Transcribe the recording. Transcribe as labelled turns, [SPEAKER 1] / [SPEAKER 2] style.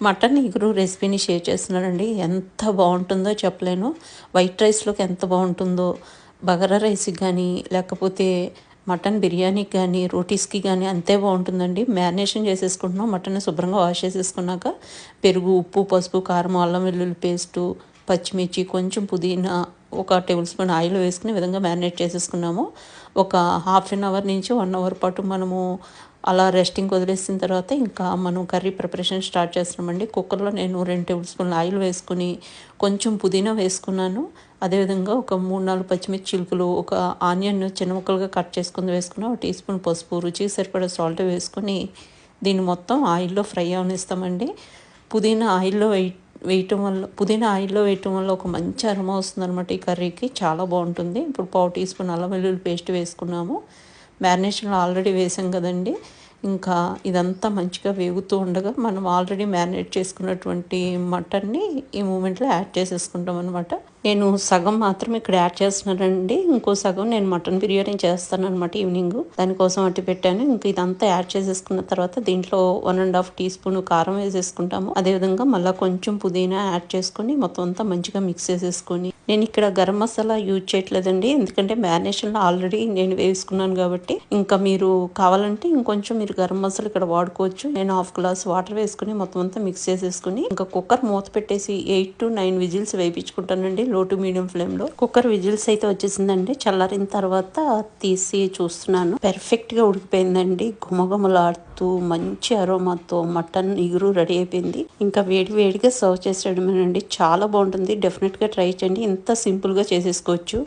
[SPEAKER 1] Mutton ఇగురు రెసిపీని share చేస్తున్నానండి. ఎంత బాగుంటుందో చెప్పలేను. వైట్ రైస్లోకి ఎంత బాగుంటుందో, బగారా రైస్కి కానీ లేకపోతే మటన్ బిర్యానీకి కానీ రోటీస్కి కానీ అంతే బాగుంటుందండి. మ్యారినేషన్ చేసేసుకుంటున్నాం. మటన్ శుభ్రంగా వాష్ చేసేసుకున్నాక పెరుగు, ఉప్పు, పసుపు, కారం, అల్లం వెల్లుల్లి పేస్టు, పచ్చిమిర్చి, కొంచెం పుదీనా, ఒక టేబుల్ స్పూన్ ఆయిల్ వేసుకుని విధంగా మ్యారినేట్ చేసేసుకున్నాము. ఒక హాఫ్ అన్ అవర్ నుంచి 1 అవర్ పాటు మనము అలా రెస్టింగ్ వదిలేసిన తర్వాత ఇంకా మనం కర్రీ ప్రిపరేషన్ స్టార్ట్ చేస్తున్నామండి. కుక్కర్లో నేను 2 టేబుల్ స్పూన్ల ఆయిల్ వేసుకుని కొంచెం పుదీనా వేసుకున్నాను. అదేవిధంగా ఒక 3-4 పచ్చిమిర్చి చిలుకలు, ఒక ఆనియన్ చిన్న ముక్కలుగా కట్ చేసుకుని వేసుకున్నాం. ఒక టీ స్పూన్ పసుపు, రుచికి సరిపడా సాల్ట్ వేసుకొని దీన్ని మొత్తం ఆయిల్లో ఫ్రై అవనిస్తామండి. పుదీనా ఆయిల్లో పుదీనా ఆయిల్లో వేయటం వల్ల ఒక మంచి అరోమా వస్తుందన్నమాట. ఈ కర్రీకి చాలా బాగుంటుంది. ఇప్పుడు 1/4 టీ స్పూన్ అల్లం వెల్లుల్లి పేస్ట్ వేసుకున్నాము. మ్యారినేషన్లో ఆల్రెడీ వేసాం కదండి. ఇంకా ఇదంతా మంచిగా వేగుతూ ఉండగా మనం ఆల్రెడీ మ్యారినేట్ చేసుకున్నటువంటి మటన్ని ఈ మూమెంట్లో యాడ్ చేసేసుకుంటాం అనమాట. నేను సగం మాత్రం ఇక్కడ యాడ్ చేస్తున్నానండి. ఇంకో సగం నేను మటన్ బిర్యానీ చేస్తాను అనమాట ఈవినింగ్. దానికోసం అట్టి పెట్టాను. ఇంకా ఇదంతా యాడ్ చేసేసుకున్న తర్వాత దీంట్లో 1.5 టీ స్పూన్ కారం వేసేసుకుంటాము. అదేవిధంగా మళ్ళీ కొంచెం పుదీనా యాడ్ చేసుకొని మొత్తం అంతా మంచిగా మిక్స్ చేసేసుకొని, నేను ఇక్కడ గరం మసాలా యూజ్ చేయట్లేదండి. ఎందుకంటే మ్యారినేషన్లో ఆల్రెడీ నేను వేసుకున్నాను కాబట్టి. ఇంకా మీరు కావాలంటే ఇంకొంచెం మీరు గరం మసాలా ఇక్కడ వాడుకోవచ్చు. నేను 1/2 గ్లాస్ వాటర్ వేసుకుని మొత్తం అంతా మిక్స్ చేసేసుకుని ఇంకా కుక్కర్ మూత పెట్టేసి 8 to 9 విజిల్స్ వేయించుకుంటానండి, లో టు మీడియం ఫ్లేమ్లో. కుక్కర్ విజిల్స్ అయితే వచ్చేసిందండి. చల్లారిన తర్వాత తీసి చూస్తున్నాను. పెర్ఫెక్ట్గా ఉడికిపోయిందండి. గుమగుమలాడుతూ మంచి అరోమాతో మటన్ ఇగురు రెడీ అయిపోయింది. ఇంకా వేడి వేడిగా సర్వ్ చేసేయడమేనండి. చాలా బాగుంటుంది. డెఫినెట్గా ట్రై చేయండి. ఇంత సింపుల్గా చేసేసుకోవచ్చు.